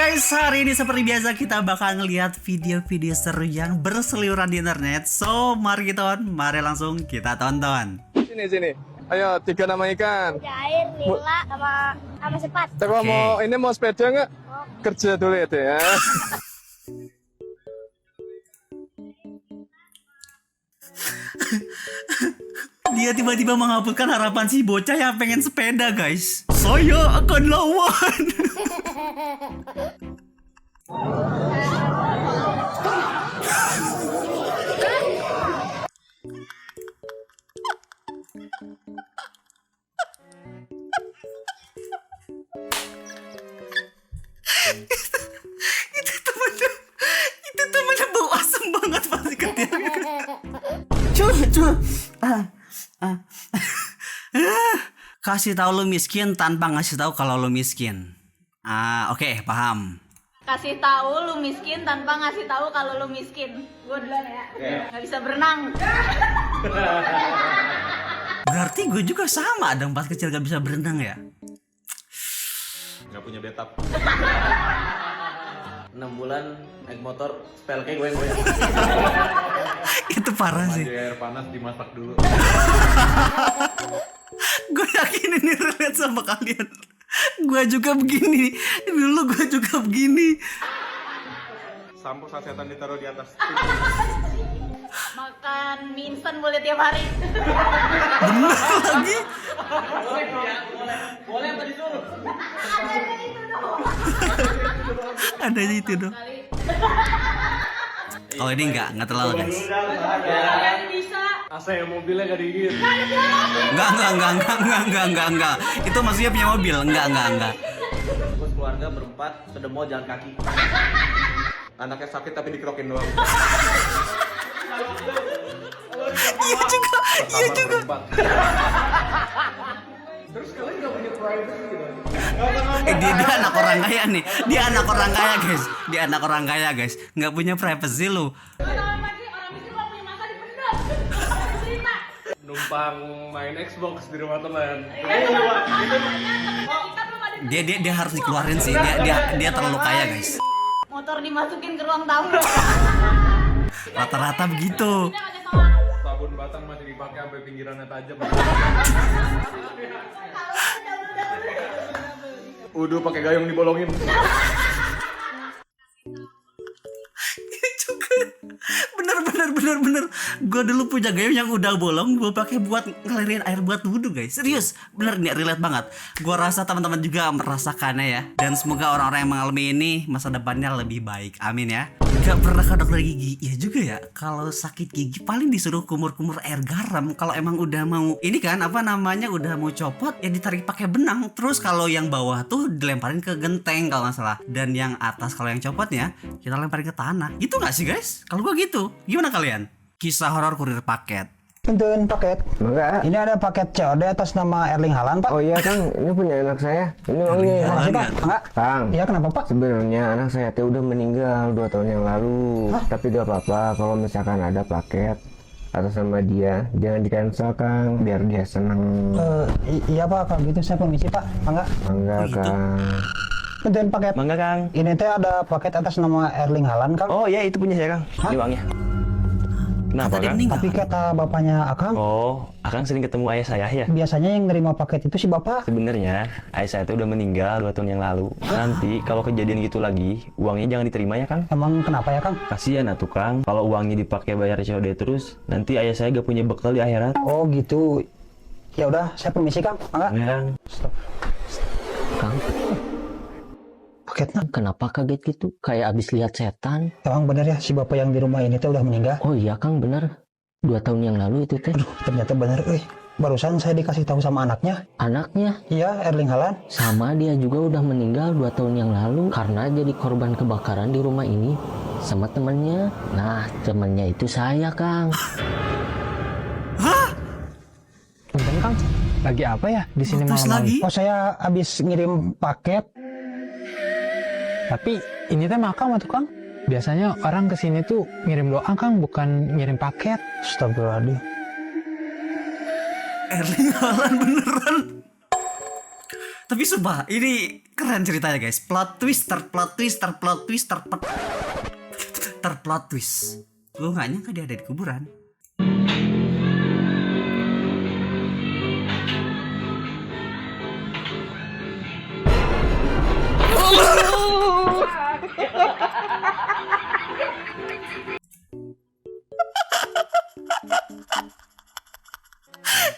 guys, hari ini seperti biasa kita bakal ngelihat video-video seru yang berseliweran di internet. So, mari langsung kita tonton. Sini. Ayo, 3 nama ikan. Cair, nila, sama sepat. Coba mau sepeda nggak? Kerja dulu ya, deh ya. Dia tiba-tiba menghapuskan harapan si bocah yang pengen sepeda, guys. Saya akan lawan. itu temannya bau asem banget pasti ketika. Cuma. Kasih tahu lu miskin tanpa ngasih tahu kalau lu miskin. Oke, paham. Kasih tahu lu miskin tanpa ngasih tahu kalau lu miskin. Gue duluan ya. Nggak bisa berenang. Berarti gue juga sama dong, pas kecil gak bisa berenang ya. Nggak punya bathtub. 6 bulan naik motor spell kayak gue. Itu parah sih. Mandi air panas dimasak dulu. Gue yakin ini relate sama kalian. Gue juga begini. Dulu gue juga begini. Sampo sasetan ditaruh di atas. Makan mie instan boleh tiap hari. Bener lagi. Boleh apa disuruh? Ada itu dong. Oh, ini enggak terlalu, guys. Kalian bisa. AC mobilnya gak digigit. Enggak. Itu maksudnya punya mobil. Enggak. Terus keluarga berempat sedemo jalan kaki. Anaknya sakit tapi dikerokin doang. Iya juga. Berempat. Terus kalian gak punya privacy gitu? Dia anak orang kaya nih. Dia anak orang kaya, guys. Nggak punya privacy lu. Orang miskin gak punya masa dipendam. Cerita. Numpang main Xbox di rumah teman. Dia harus dikeluarin sih. Dia terlalu kaya, guys. Motor dimasukin ke ruang tamu. Rata-rata begitu. Sabun batang masih dipakai sampai pinggirannya tajam. Udah pakai gayung dibolongin. Bener. Gue dulu punya gayung yang udah bolong, gue pakai buat ngalirin air buat wudhu, guys. Serius, bener nih, relate banget. Gue rasa teman-teman juga merasakannya ya. Dan semoga orang-orang yang mengalami ini masa depannya lebih baik. Amin ya. Gak pernah ke dokter gigi. Ya juga ya, kalau sakit gigi paling disuruh kumur-kumur air garam. Kalau emang udah mau ini kan udah mau copot ya ditarik pakai benang. Terus kalau yang bawah tuh dilemparin ke genteng kalau nggak salah. Dan yang atas kalau yang copotnya kita lemparin ke tanah. Gitu nggak sih, guys? Kalau gua gitu. Gimana kalian? Kisah horor kurir paket. Tentuin paket. Enggak. Ini ada paket COD atas nama Erling Haaland, Pak. Oh iya Kang, ini punya anak saya. Ini uangnya. Makasih, Pak. Enggak. Kang. Iya, kenapa, Pak? Sebenarnya anak saya teh udah meninggal 2 tahun yang lalu. Tapi gak apa-apa kalau misalkan ada paket atas nama dia, jangan di-cancel Kang, biar dia seneng. Iya, Pak. Kalau gitu saya permisi, Pak. Enggak. Enggak Kang. Tentuin paket. Mangga Kang. Ini teh ada paket atas nama Erling Haaland, Kang. Oh iya itu punya saya Kang. Hah? Ini uangnya. Kenapa Dia Kang? meninggal. Tapi kata bapaknya Akang, Oh, Akang sering ketemu ayah saya ya. biasanya yang nerima paket itu si bapak. Sebenarnya ayah saya itu udah meninggal 2 tahun yang lalu. Nanti kalau kejadian gitu lagi, uangnya jangan diterima ya Kang. Emang kenapa ya, Kang? Kasihan atuh Kang. Kalau uangnya dipakai bayar COD terus, nanti ayah saya gak punya bekal di akhirat. Oh, gitu. Ya udah, saya permisi, Kang. Enggak. Kang. Stop. Kang, Paketnya. kenapa kaget gitu? Kayak abis lihat setan. Emang bener ya si bapak yang di rumah ini teh udah meninggal? Oh iya Kang, bener. 2 tahun yang lalu itu teh. Aduh, ternyata bener. Barusan saya dikasih tahu sama anaknya. Anaknya Iya, Erling Haaland. sama dia juga udah meninggal 2 tahun yang lalu karena jadi korban kebakaran di rumah ini sama temennya. Nah, temennya itu saya, Kang. Punten, Kang. Lagi apa ya di sini Terus malam-malam? lagi? Oh, saya habis ngirim paket. Tapi ini teh makam tuh Kang. Biasanya orang kesini tuh ngirim doa Kang, bukan ngirim paket. Astagfirullahaladzim. Erling Haaland beneran. Tapi sumpah, ini Keren ceritanya guys. Plot twist, terplot twist, terplot twist, terplot twist. Gue gak nyangka dia ada di kuburan.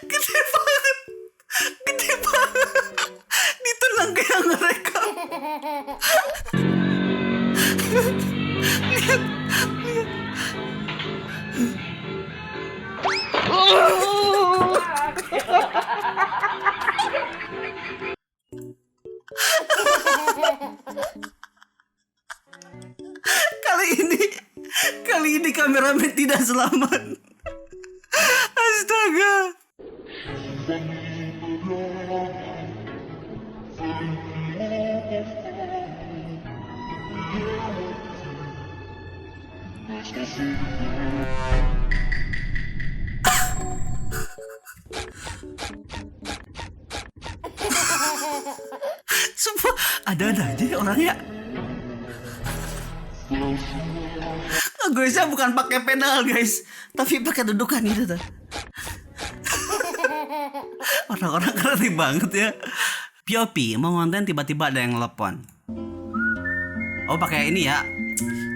Gede banget. Gede banget. Ditulang kayak mereka. Lihat. Lihat. Kali ini kameramen tidak selamat. Astaga. Sumpah, ada-ada aja ya orangnya. Guysnya bukan pakai pedal guys, tapi pakai dudukan gitu tuh. Orang-orang keren banget ya. POP mau konten tiba-tiba ada yang telepon. Oh pakai ini ya,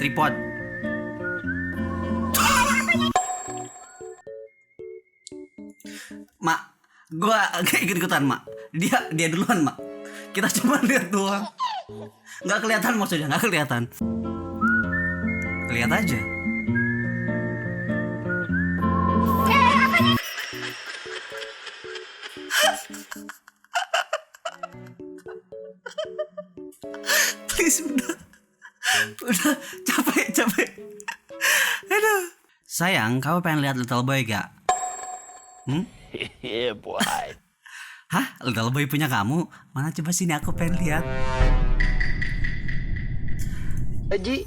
tripod. Mak, gua gak ikut-ikutan mak. Dia duluan mak. Kita cuma lihat doang. Nggak kelihatan maksudnya, nggak kelihatan. Lihat aja. Please udah capek. Aduh. Sayang, kamu pengen lihat Little Boy gak? Yeah, boy. Hah? Little Boy punya kamu? Mana coba sini aku pengen lihat. Haji,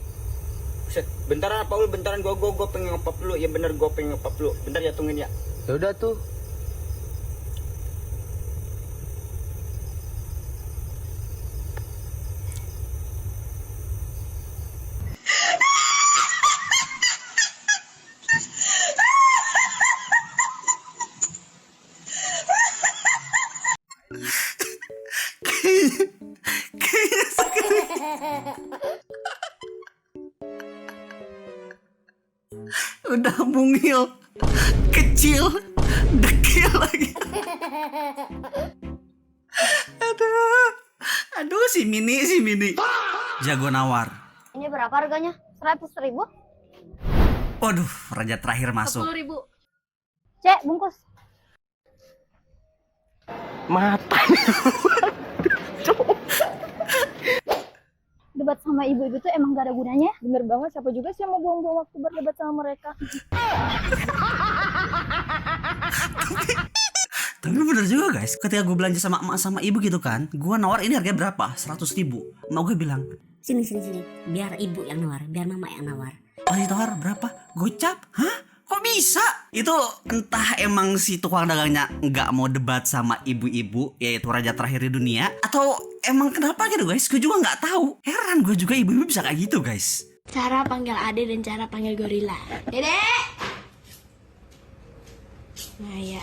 bentaran Paul, bentaran gua pengen ngepop dulu. Ya bener, gua pengen ngepop dulu. Bentar ya, tungguin ya. Ya udah tuh. Kayaknya sekali. Udah mungil, kecil, dekil lagi. Aduh si Mini. Jago nawar. Ini berapa harganya? 100.000? Waduh, raja terakhir masuk. 10.000. Cek, bungkus. Mata. Debat sama ibu-ibu tuh emang gak ada gunanya. Bener banget, siapa juga sih yang mau buang-buang waktu berdebat sama mereka. Tapi bener juga guys, ketika gue belanja sama emak sama ibu gitu kan, gue nawar ini harganya berapa? 100.000. Emak gue bilang, Sini, biar ibu yang nawar, biar mama yang nawar. pas ditawar berapa? Gocap? Hah? Kok bisa? Itu entah emang si tukang dagangnya nggak mau debat sama ibu-ibu, yaitu raja terakhir di dunia, atau emang kenapa gitu guys? Gue juga nggak tahu. Heran gue juga ibu-ibu bisa kayak gitu guys. Cara panggil Ade dan cara panggil gorila. Dede! Nah ya,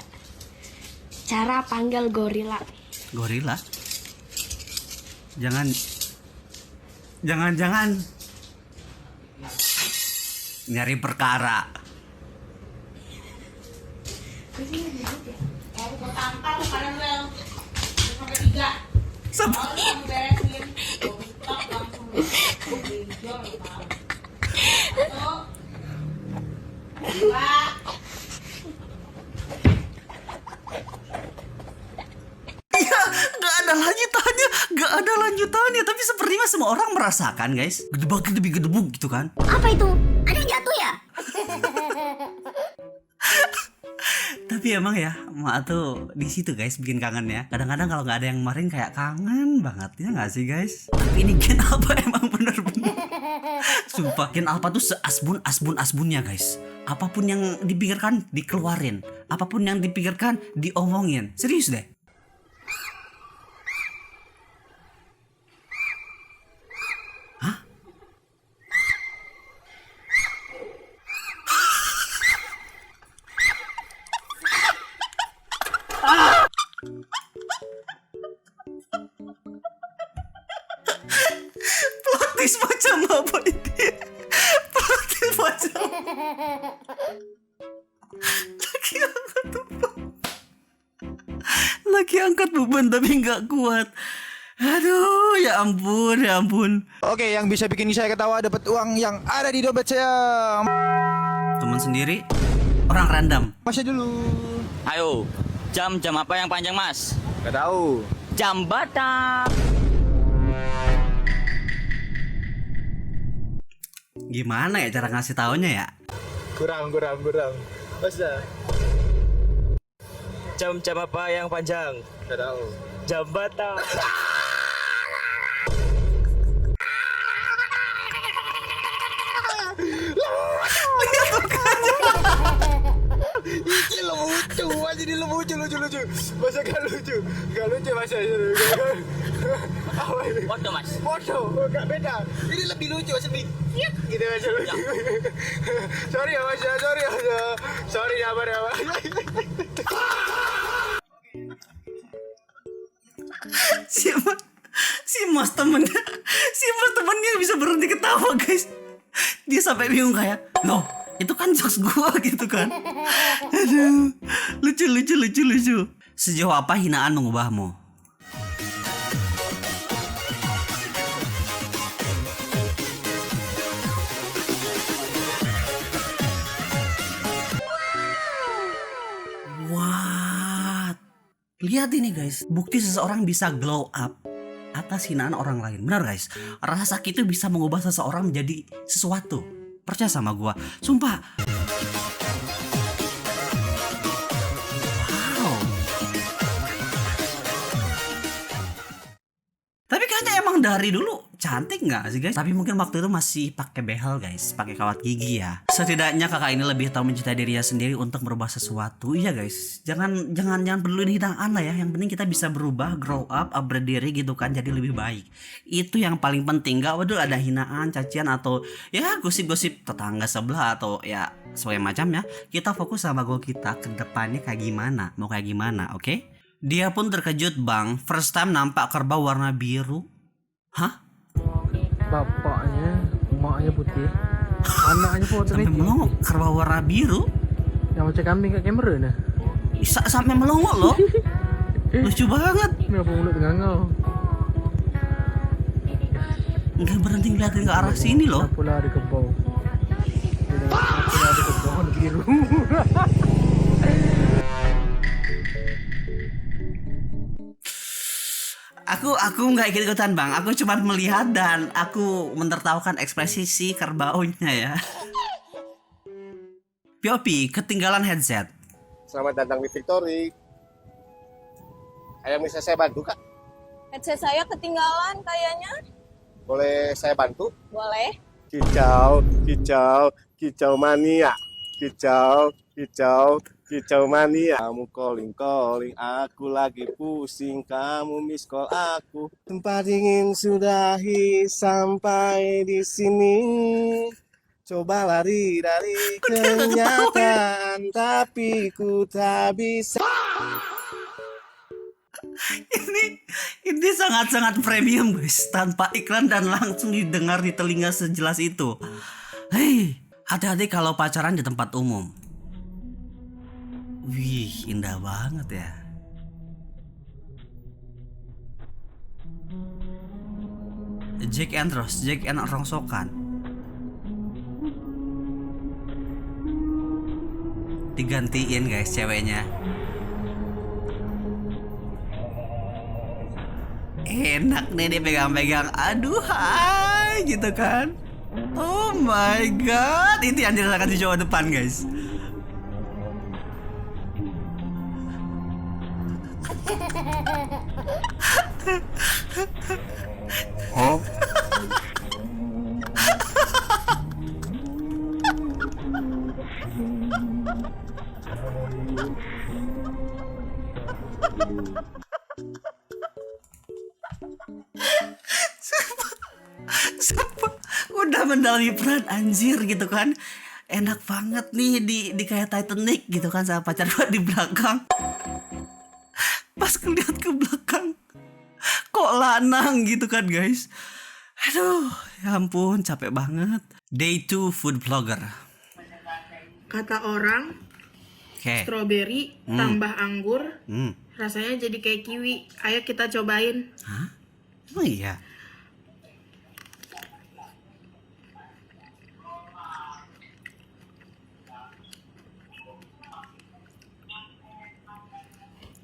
cara panggil gorila. Gorila? Jangan nyari perkara. Gak ada lanjutannya, tapi sepertinya semua orang merasakan guys. Gedebuk gitu kan. Apa itu? Ada yang jatuh ya? Tapi emang ya, emak tuh di situ guys bikin kangen ya. Kadang-kadang kalau nggak ada yang kemarin kayak kangen banget ya nggak sih guys? Tapi ini Gen Alpha emang bener-bener. Sumpah Gen Alpha tuh seasbun-asbunnya guys. Apapun yang dipikirkan dikeluarin, apapun yang dipikirkan diomongin. Serius deh. Praktis macam apa ini? Praktis macam lagi angkat beban tapi nggak kuat. Aduh, ya ampun, ya ampun. Oke, yang bisa bikin saya ketawa dapat uang yang ada di dompet saya. Teman sendiri, orang random. Masih dulu. Ayo, jam apa yang panjang, Mas? Gak tahu. Jam Batak. Gimana ya cara ngasih taunya ya? Kurang. Masa? Jam apa yang panjang? Gak tahu. Jam Batak. Ini lucu, aja ini lucu. Masa gak lucu masa. Apa ini? Foto, Mas. Foto, gak beda. Ini lebih lucu, lebih gitu aja lucu. Sorry ya Mas, sorry ya apa. Si mas temennya bisa berhenti ketawa guys. Dia sampai bingung kayak, loh itu kan jokes gua gitu kan. Aduh, lucu. Sejauh apa hinaan mengubahmu? What? Lihat ini guys, bukti seseorang bisa glow up atas hinaan orang lain. Benar guys, rasa sakit itu bisa mengubah seseorang menjadi sesuatu. Percaya sama gua, sumpah. Wow. Tapi kayaknya emang dari dulu cantik nggak sih guys? Tapi mungkin waktu itu masih pakai behel guys, pakai kawat gigi ya. Setidaknya kakak ini lebih tahu mencintai dirinya sendiri untuk merubah sesuatu. Iya guys, jangan peduli hinaan lah ya. Yang penting kita bisa berubah, grow up, upgrade diri gitu kan, jadi lebih baik. Itu yang paling penting. Gak waduh ada hinaan, cacian atau ya gosip-gosip tetangga sebelah atau ya sebagai macam ya. Kita fokus sama goal kita ke depannya kayak gimana, mau kayak gimana, oke? Dia pun terkejut bang, first time nampak kerbau warna biru. Hah? Bapaknya, emaknya putih, anaknya pun sampai melongo, kerbau warna biru. Yang macam kambing kat kamera nah. Sampai melongo loh. Lucu banget. Kenapa mulut ngangau? Enggak berhenti ngeliatin ke arah sini loh. Pula ada kerbau. Pula ada kerbau warna biru. Aku nggak ikut-ikutan bang. Aku cuma melihat dan aku menertawakan ekspresi si kerbaunya ya. Piopi ketinggalan headset. Selamat datang di Victory. Ada yang bisa saya bantu kak? Headset saya ketinggalan kayaknya. Boleh saya bantu? Boleh. Kicau mania. Kicau mania. Kamu calling, aku lagi pusing. Kamu miss call aku. Tempat ingin sudahi sampai di sini. Coba lari dari kenyataan, tapi ku tak bisa. Ini sangat-sangat premium guys, tanpa iklan dan langsung didengar di telinga sejelas itu. Hei, hati-hati kalau pacaran di tempat umum. Wih, indah banget ya. Jack and rongsokan. Digantiin guys ceweknya. Enak nih dia pegang-pegang. Aduh hai gitu kan. Oh my god, itu yang dirasakan di Jawa depan guys. Oh. Udah mendalami peran anjir gitu kan. Enak banget nih di kayak Titanic gitu kan sama pacar gua di belakang. Pas ngeliat ke belakang kok lanang gitu kan guys. Aduh, ya ampun, capek banget. Day 2 food vlogger. Kata orang, Oke. stroberi tambah anggur, rasanya jadi kayak kiwi. Ayo kita cobain. Hah? Emang iya?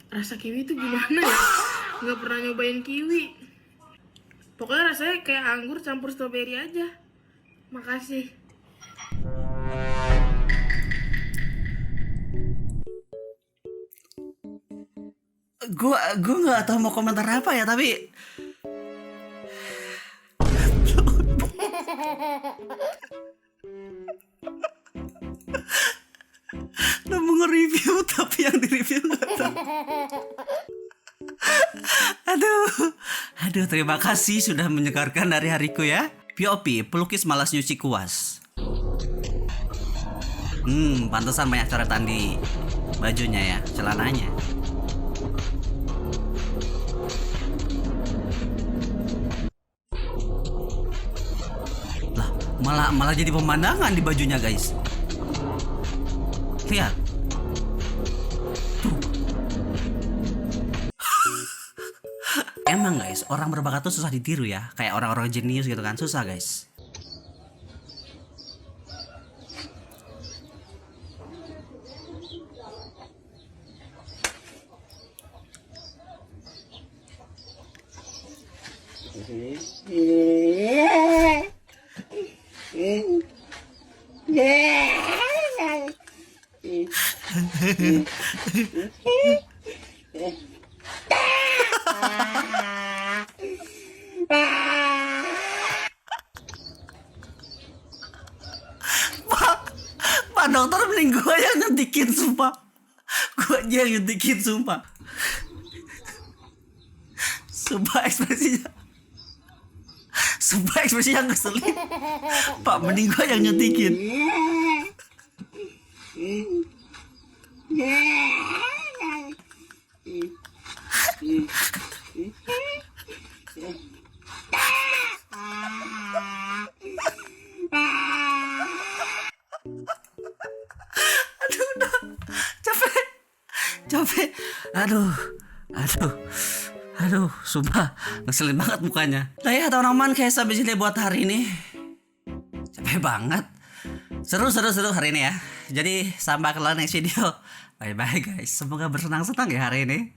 Rasa kiwi itu gimana ya? Nggak pernah nyobain kiwi. Pokoknya rasanya kayak anggur campur stroberi aja. Makasih. Gue nggak tahu mau komentar apa ya, tapi udah mau nge-review tapi yang di-review nggak tahu. Aduh, terima kasih sudah menyegarkan hari-hariku ya. POP, pelukis malas nyuci kuas. Pantesan banyak coretan di bajunya ya, celananya. Lah, malah jadi pemandangan di bajunya, guys. Lihat. Tuh. Emang guys, orang berbakat tuh susah ditiru ya. Kayak orang-orang jenius gitu kan, susah guys. Pak dokter, mending gue yang nyuntikin sumpah. Gue aja yang nyuntikin sumpah. Sumpah ekspresinya ngeselin. Pak, mending gue yang nyuntikin. Aduh, udah capek. Aduh, sumpah ngeselin banget mukanya. Nah ya teman-teman, kayak sampai sini buat hari ini. Capek banget. Seru hari ini ya. Jadi sampai ke next video. Bye bye guys. Semoga bersenang-senang ya hari ini.